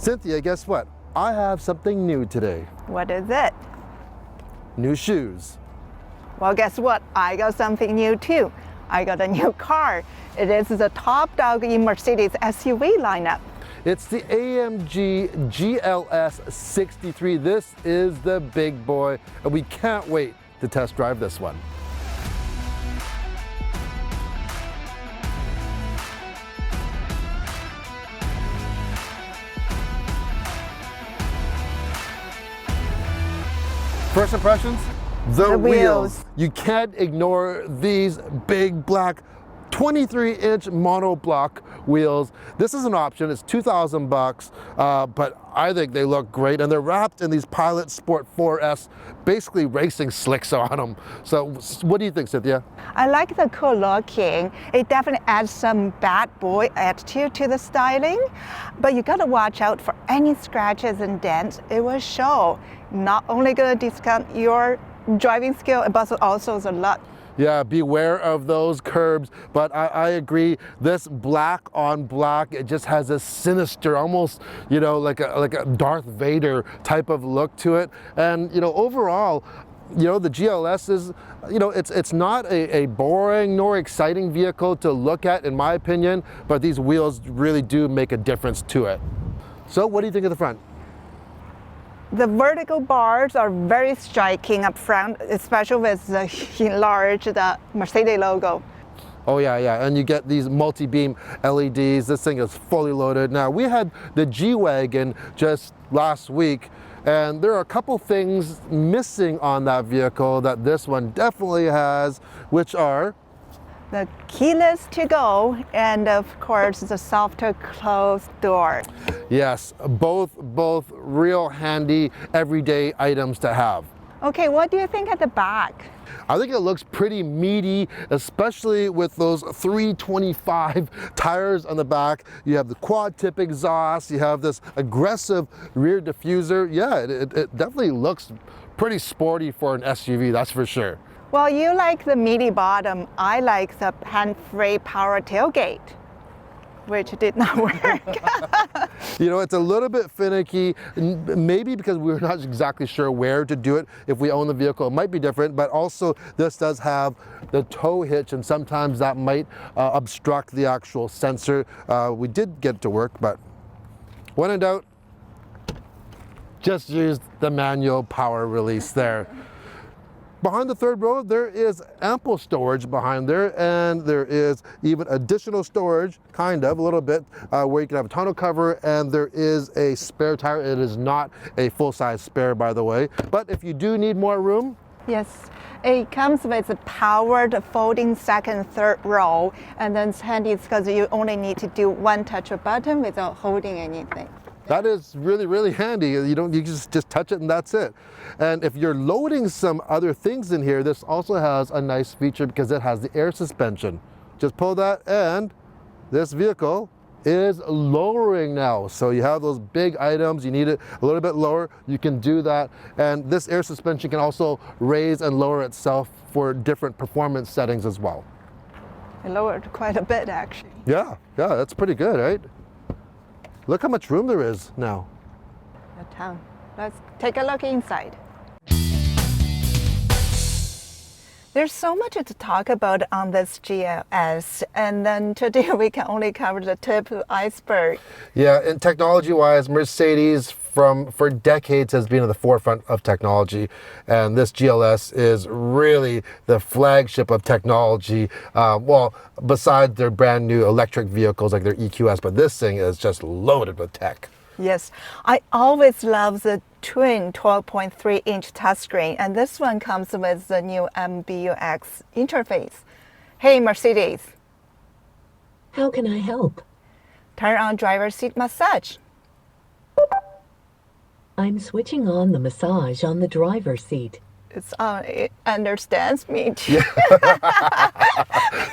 Cynthia, guess what? I have something new today. What is it? New shoes. Well, guess what? I got something new too. I got a new car. It is the top dog in Mercedes SUV lineup. It's the AMG GLS63. This is the big boy, and we can't wait to test drive this one. First impressions? The wheels. You can't ignore these big black 23-inch monoblock wheels. This is an option. It's $2,000, but I think they look great, and they're wrapped in these Pilot Sport 4S, basically racing slicks on them. So what do you think, Cynthia? I like the cool looking. It definitely adds some bad boy attitude to the styling, but you gotta watch out for any scratches and dents. It will show. Not only gonna discount your driving skill, but also the luck. Yeah, beware of those curbs, but I agree. This black on black, it just has a sinister, almost, you know, like a Darth Vader type of look to it. And, you know, overall, you know, the GLS is, you know, it's not a boring nor exciting vehicle to look at, in my opinion, but these wheels really do make a difference to it. So what do you think of the front? The vertical bars are very striking up front, especially with the enlarged Mercedes logo. Oh yeah, and you get these multi-beam LEDs. This thing is fully loaded. Now, we had the G-Wagon just last week, and there are a couple things missing on that vehicle that this one definitely has, which are the keyless to go, and of course the softer closed door. Yes, both real handy everyday items to have. Okay, what do you think at the back? I think it looks pretty meaty, especially with those 325 tires on the back. You have the quad tip exhaust, you have this aggressive rear diffuser. Yeah, it definitely looks pretty sporty for an SUV, that's for sure. Well, you like the meaty bottom. I like the hand-free power tailgate, which did not work. You know, it's a little bit finicky, maybe because we're not exactly sure where to do it. If we own the vehicle, it might be different, but also this does have the tow hitch, and sometimes that might obstruct the actual sensor. We did get it to work, but when in doubt, just use the manual power release there. Behind the third row, there is ample storage behind there, and there is even additional storage, kind of, a little bit, where you can have a tonneau cover, and there is a spare tire. It is not a full-size spare, by the way, but if you do need more room. Yes, it comes with a powered folding second, third row, and then it's handy because you only need to do one touch of button without holding anything. That is really, really handy. You just touch it and that's it. And if you're loading some other things in here, this also has a nice feature because it has the air suspension. Just pull that, and this vehicle is lowering now. So you have those big items, you need it a little bit lower, you can do that. And this air suspension can also raise and lower itself for different performance settings as well. It lowered quite a bit, actually. Yeah, that's pretty good, right? Look how much room there is now. The town. Let's take a look inside. There's so much to talk about on this GLS, and then today we can only cover the tip of the iceberg. Yeah, and technology-wise, Mercedes for decades has been at the forefront of technology, and this GLS is really the flagship of technology. Well, besides their brand new electric vehicles like their EQS, but this thing is just loaded with tech. Yes, I always love the twin 12.3-inch touchscreen, and this one comes with the new MBUX interface. Hey, Mercedes. How can I help? Turn on driver's seat massage. I'm switching on the massage on the driver's seat. It's on. It understands me too.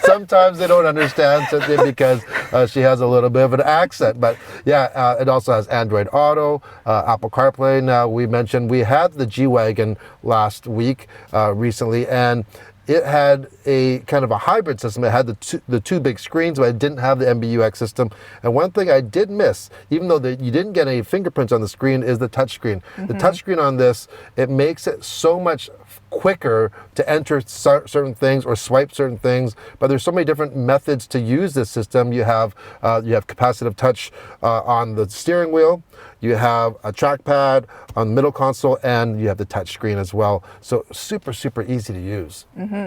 Sometimes they don't understand Cynthia because she has a little bit of an accent. But yeah, it also has Android Auto, Apple CarPlay. Now, we mentioned we had the G-Wagon last week recently, and it had a kind of a hybrid system. It had the two big screens, but it didn't have the MBUX system. And one thing I did miss, even though you didn't get any fingerprints on the screen, is the touchscreen. The touchscreen on this, it makes it so much quicker to enter certain things or swipe certain things, but there's so many different methods to use this system. You have capacitive touch on the steering wheel, you have a trackpad on the middle console, and you have the touch screen as well. So super, super easy to use.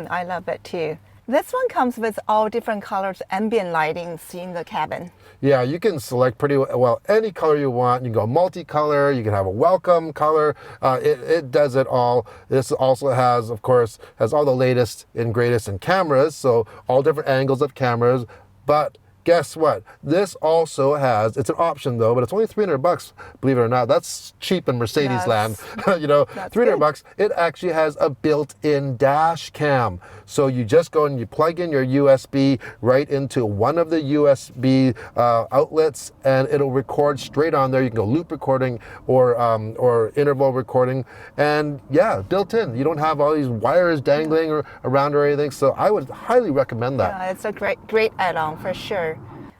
I love it too. This one comes with all different colors, ambient lighting in the cabin. Yeah, you can select pretty well any color you want. You can go multicolor, you can have a welcome color. It does it all. This also has, of course, all the latest and greatest in cameras, so all different angles of cameras. But guess what? This also has, it's an option though, but it's only $300, believe it or not. That's cheap in Mercedes land. You know, $300. It actually has a built-in dash cam. So you just go and you plug in your USB right into one of the USB outlets, and it'll record straight on there. You can go loop recording or interval recording, and yeah, built in. You don't have all these wires dangling around or anything. So I would highly recommend that. Yeah, it's a great add-on for sure.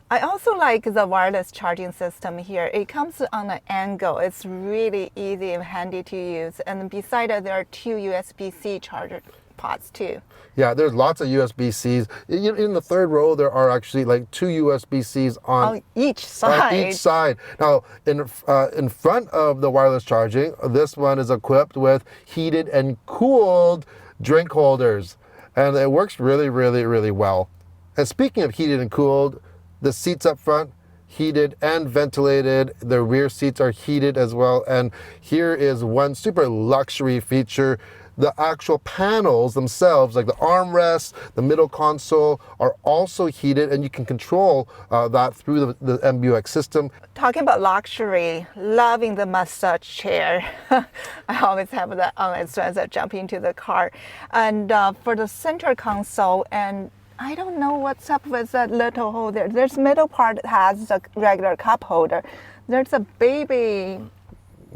I also like the wireless charging system here. It comes on an angle. It's really easy and handy to use. And beside it, there are two USB-C charger pods too. Yeah, there's lots of USB-Cs. In the third row, there are actually like two USB-Cs on each side. On each side. Now, in front of the wireless charging, this one is equipped with heated and cooled drink holders. And it works really, really, really well. And speaking of heated and cooled, the seats up front, heated and ventilated. The rear seats are heated as well. And here is one super luxury feature. The actual panels themselves, like the armrests, the middle console, are also heated, and you can control that through the MBUX system. Talking about luxury, loving the massage chair. I always have that on as soon as I jump into the car. And for the center console, and I don't know what's up with that little hole there. There's middle part that has a regular cup holder. There's a baby.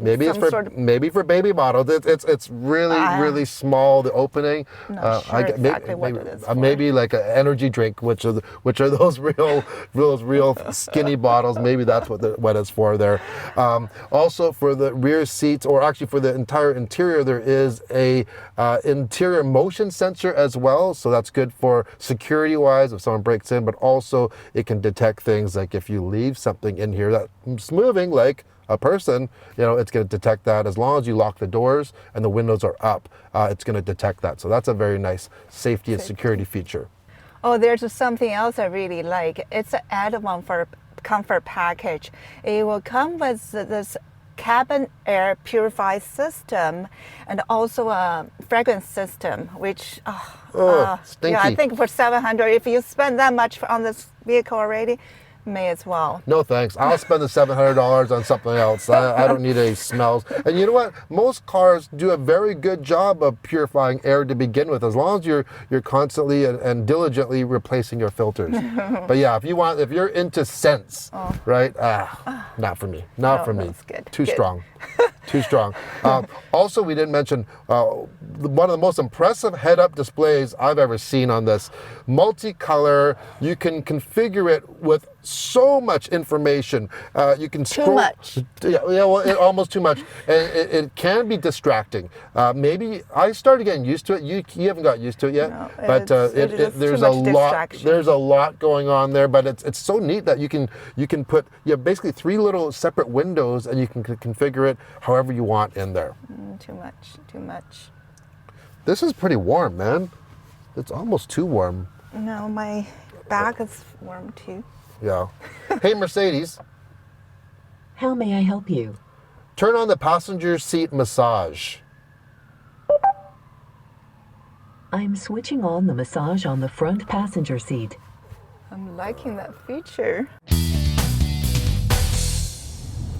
Maybe it's for baby bottles. It's really really small. The opening. Not sure exactly what it is for. Maybe like an energy drink, which are those real skinny bottles. Maybe that's what it's for there. Also for the rear seats, or actually for the entire interior, there is a interior motion sensor as well. So that's good for security wise if someone breaks in, but also it can detect things like if you leave something in here that's moving, like a person, you know, it's going to detect that. As long as you lock the doors and the windows are up, it's going to detect that. So that's a very nice safety and security feature. Oh, there's something else I really like. It's an add-on for comfort package. It will come with this cabin air purify system and also a fragrance system, which stinky. Yeah, I think for $700, if you spend that much on this vehicle already, may as well. No thanks. I'll spend the $700 on something else. I don't need any smells. And you know what? Most cars do a very good job of purifying air to begin with, as long as you're constantly and diligently replacing your filters. But yeah, if you're into scents, right? Not for me. Not for me. That's good. Too strong. Too strong. Also, we didn't mention one of the most impressive head-up displays I've ever seen on this. Multicolor. You can configure it with so much information. You can scroll. Too much. Almost too much. And it can be distracting. Maybe I started getting used to it. You haven't got used to it yet. No, but there's a lot. There's a lot going on there. But it's so neat that you can put basically 3 little separate windows, and you can configure it however you want in there. Too much. This is pretty warm, man. It's almost too warm. No, my back is warm too. Yeah. Hey, Mercedes. How may I help you? Turn on the passenger seat massage. I'm switching on the massage on the front passenger seat. I'm liking that feature.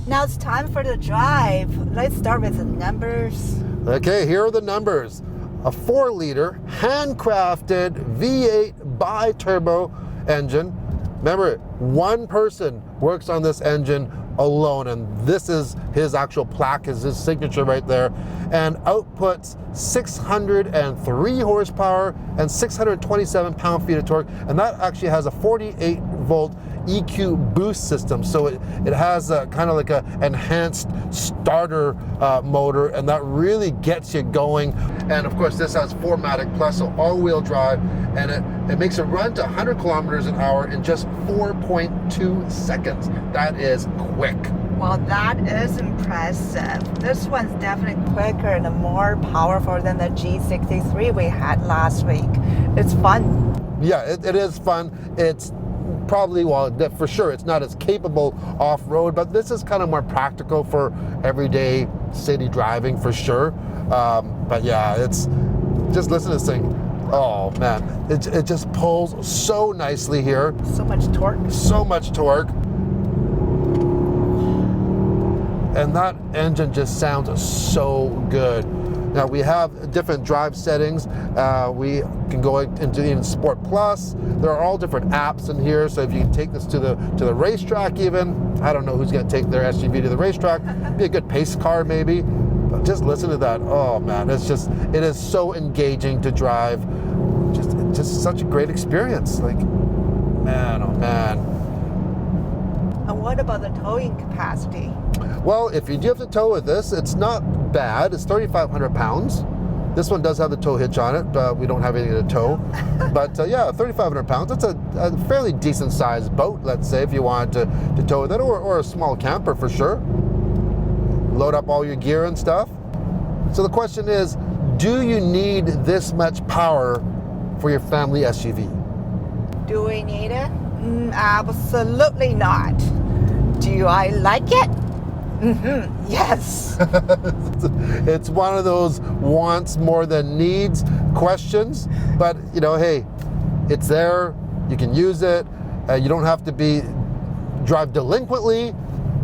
Now it's time for the drive. Let's start with the numbers. Okay, here are the numbers. A 4-liter handcrafted V8 bi-turbo engine. Remember, one person works on this engine alone, and this is his actual plaque, is his signature right there, and outputs 603 horsepower and 627 pound-feet of torque, and that actually has a 48-volt EQ boost system, so it has a kind of like a enhanced starter motor, and that really gets you going. And of course this has 4MATIC Plus, so all-wheel drive, and it makes it run to 100 kilometers an hour in just 4.2 seconds. That is quick. Well, that is impressive. This one's definitely quicker and more powerful than the G63 we had last week. It's fun. Yeah, it is fun. It's probably, well, for sure, it's not as capable off-road, but this is kind of more practical for everyday city driving for sure. But yeah, it's just listen to this thing. Oh man, it just pulls so nicely here. So much torque. So much torque. And that engine just sounds so good. Now we have different drive settings. We can go into even Sport Plus. There are all different apps in here. So if you can take this to the racetrack even, I don't know who's gonna take their SUV to the racetrack. Be a good pace car maybe. But just listen to that. Oh man, it is so engaging to drive. Just such a great experience. Like, man, oh man. And what about the towing capacity? Well, if you do have to tow with this, it's not bad. It's 3,500 pounds. This one does have the tow hitch on it, but we don't have anything to tow. But yeah, 3,500 pounds. That's a fairly decent sized boat, let's say, if you wanted to tow with it, or a small camper for sure. Load up all your gear and stuff. So the question is, do you need this much power for your family SUV? Do we need it? Absolutely not. Do I like it? Yes. It's one of those wants more than needs questions, but you know, hey, it's there. You can use it. You don't have to drive delinquently.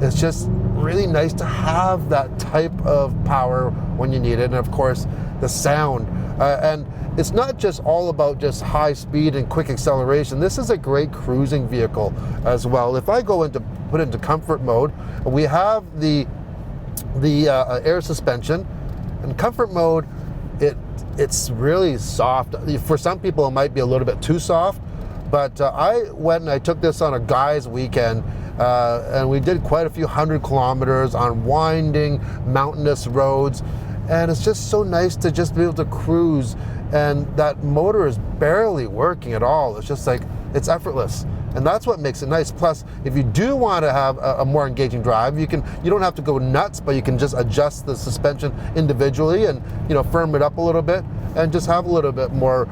It's just really nice to have that type of power when you need it, and of course, the sound. And it's not just all about just high speed and quick acceleration. This is a great cruising vehicle as well. If I put it into comfort mode, we have the air suspension. In comfort mode, it's really soft. For some people, it might be a little bit too soft, but I went and I took this on a guy's weekend, and we did quite a few 100 kilometers on winding, mountainous roads, and it's just so nice to just be able to cruise, and that motor is barely working at all. It's just like, it's effortless. And that's what makes it nice. Plus, if you do want to have a more engaging drive, you don't have to go nuts, but you can just adjust the suspension individually and, you know, firm it up a little bit and just have a little bit more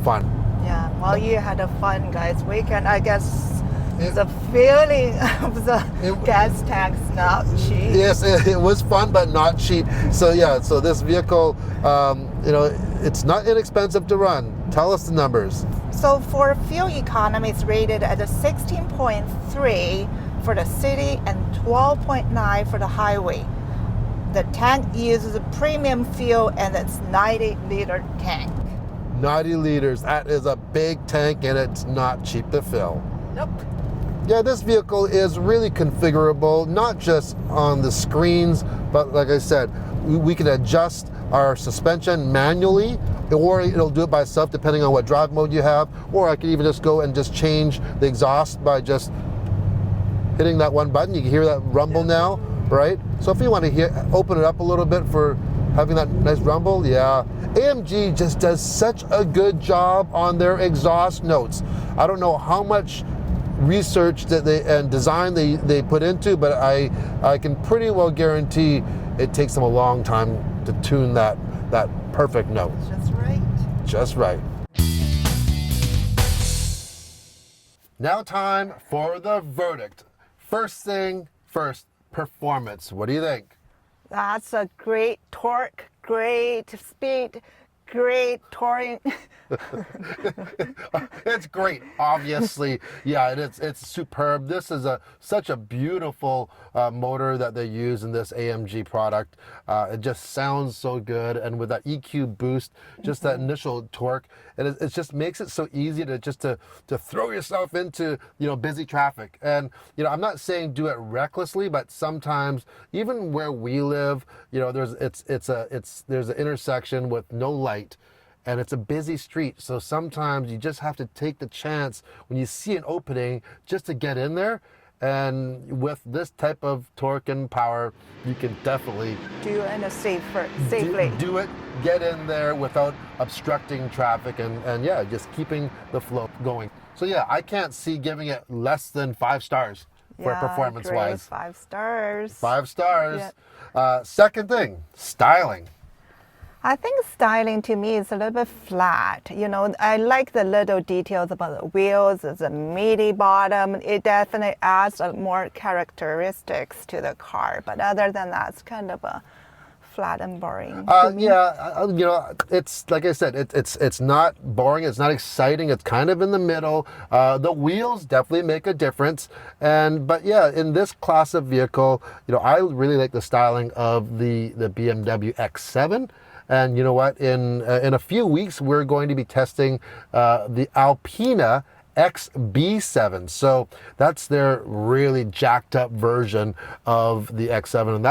fun. Yeah, well, you had a fun guys weekend. I guess the feeling of the gas tank's not cheap. Yes, it was fun, but not cheap. So yeah, so this vehicle, you know, it's not inexpensive to run. Tell us the numbers. So for fuel economy, it's rated at a 16.3 for the city and 12.9 for the highway. The tank uses a premium fuel and it's 90-liter tank. 90 liters, that is a big tank, and it's not cheap to fill. Nope. Yeah, this vehicle is really configurable, not just on the screens, but like I said, we can adjust our suspension manually, or it'll do it by itself depending on what drive mode you have, or I can even just go and just change the exhaust by just hitting that one button. You can hear that rumble now, right? So if you want to open it up a little bit for having that nice rumble, yeah. AMG just does such a good job on their exhaust notes. I don't know how much research and design they put into, but I can pretty well guarantee it takes them a long time to tune that perfect note. Just right. Just right. Now time for the verdict. First thing first, performance. What do you think? That's a great torque, great speed, great touring. It's great, obviously. Yeah, it's superb. This is such a beautiful motor that they use in this AMG product. It just sounds so good, and with that EQ boost, just that initial torque, and it just makes it so easy to throw yourself into busy traffic. And I'm not saying do it recklessly, but sometimes even where we live, there's an intersection with no light. And it's a busy street, so sometimes you just have to take the chance when you see an opening just to get in there. And with this type of torque and power, you can definitely Do it in a safely. do it, get in there without obstructing traffic, and yeah, just keeping the flow going. So yeah, I can't see giving it less than 5 stars for Yeah, performance-wise. great, 5 stars. 5 stars. Second thing, styling. I think styling to me is a little bit flat. I like the little details about the wheels, the meaty bottom. It definitely adds more characteristics to the car. But other than that, it's kind of a flat and boring. Yeah, it's like I said, it's not boring. It's not exciting. It's kind of in the middle. The wheels definitely make a difference. But yeah, in this class of vehicle, I really like the styling of the BMW X7. And you know what? In a few weeks, we're going to be testing the Alpina XB7. So that's their really jacked up version of the X7, and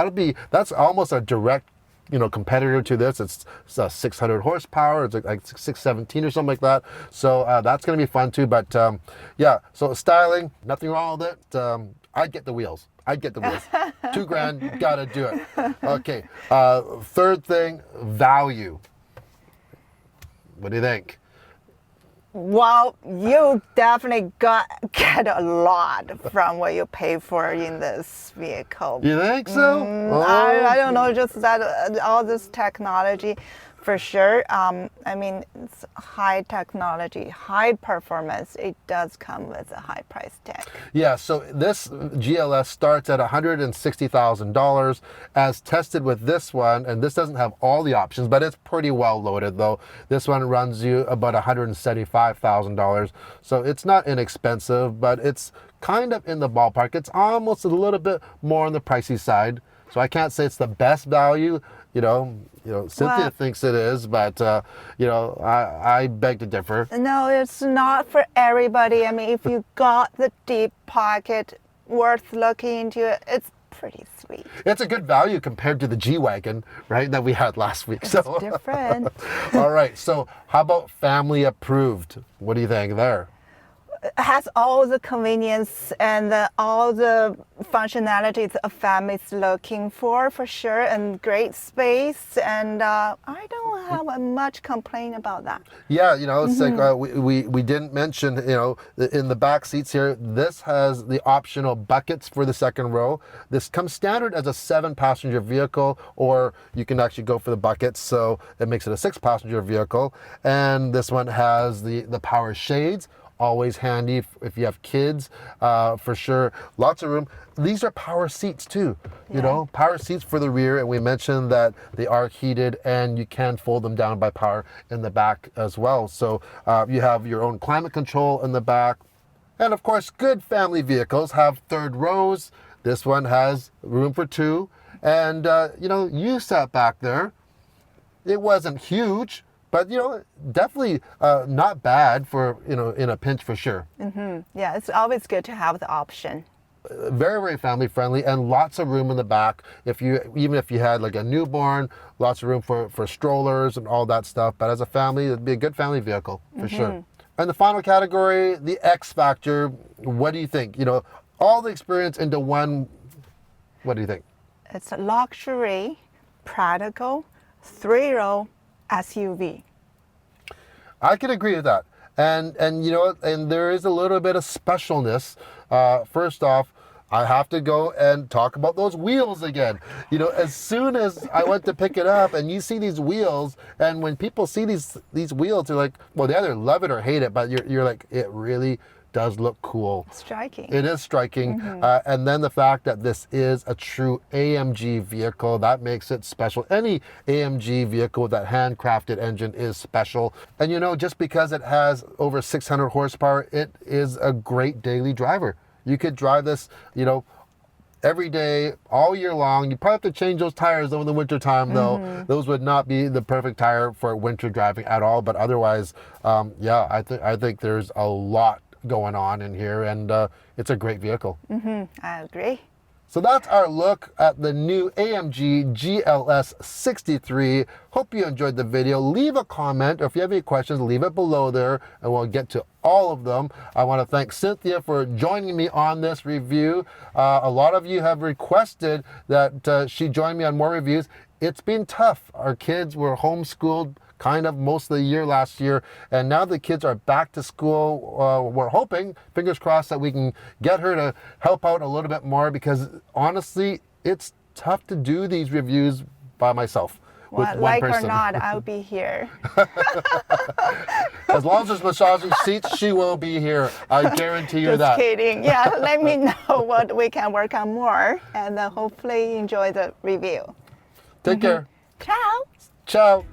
that's almost a direct competitor to this. It's 600 horsepower. It's like 617 or something like that. So that's going to be fun too. But yeah, so styling, nothing wrong with it. I'd get the wheels. $2,000, gotta do it. Okay, third thing, value. What do you think? Well, you definitely get a lot from what you pay for in this vehicle. You think so? I don't know, just that all this technology, for sure. I mean, it's high technology, high performance. It does come with a high price tag. Yeah, so this GLS starts at $160,000 as tested with this one, and this doesn't have all the options, but it's pretty well loaded though. This one runs you about $175,000. So it's not inexpensive, but it's kind of in the ballpark. It's almost a little bit more on the pricey side. So I can't say it's the best value, Cynthia thinks it is, but I beg to differ. No, it's not for everybody. I mean, if you got the deep pocket, worth looking into it, it's pretty sweet. It's a good value compared to the G-Wagon, right, that we had last week. It's so different. All right, so how about family approved? What do you think there? It has all the convenience and all the functionalities a family's looking for sure, and great space, and I don't have much complaint about that. Yeah, it's like we didn't mention, in the back seats here, this has the optional buckets for the second row. This comes standard as a 7-passenger vehicle, or you can actually go for the buckets, so it makes it a 6-passenger vehicle. And this one has the power shades. Always handy if you have kids, for sure. Lots of room. These are power seats too, power seats for the rear, and we mentioned that they are heated and you can fold them down by power in the back as well. So you have your own climate control in the back. And of course, good family vehicles have third rows. This one has room for 2. And you sat back there. It wasn't huge, but definitely not bad for in a pinch for sure. Yeah, it's always good to have the option. Very, very family friendly, and lots of room in the back. Even if you had like a newborn, lots of room for strollers and all that stuff. But as a family, it'd be a good family vehicle for sure. And the final category, the X Factor. What do you think? All the experience into one. What do you think? It's a luxury, practical, 3-row SUV. I can agree with that. And and there is a little bit of specialness. First off, I have to go and talk about those wheels again. As soon as I went to pick it up and you see these wheels, and when people see these wheels, they're like, well, they either love it or hate it, but you're like, it really does look cool. Striking. It is striking. And then the fact that this is a true AMG vehicle, that makes it special. Any AMG vehicle with that handcrafted engine is special. And you know, just because it has over 600 horsepower, it is a great daily driver. You could drive this, you know, every day, all year long. You probably have to change those tires over the winter time though. Those would not be the perfect tire for winter driving at all. But otherwise, yeah, I think there's a lot going on in here, and it's a great vehicle. I agree. So that's our look at the new AMG GLS63. Hope you enjoyed the video. Leave a comment, or if you have any questions, leave it below there, and we'll get to all of them. I want to thank Cynthia for joining me on this review. A lot of you have requested that she join me on more reviews. It's been tough. Our kids were homeschooled kind of most of the year last year, and now the kids are back to school. We're hoping, fingers crossed, that we can get her to help out a little bit more, because honestly, it's tough to do these reviews by myself. Well, with one like person. or not, I'll be here. As long as there's massaging seats, she will be here. I guarantee you Just that. kidding. Yeah, let me know what we can work on more, and hopefully enjoy the review. Take care. Ciao. Ciao.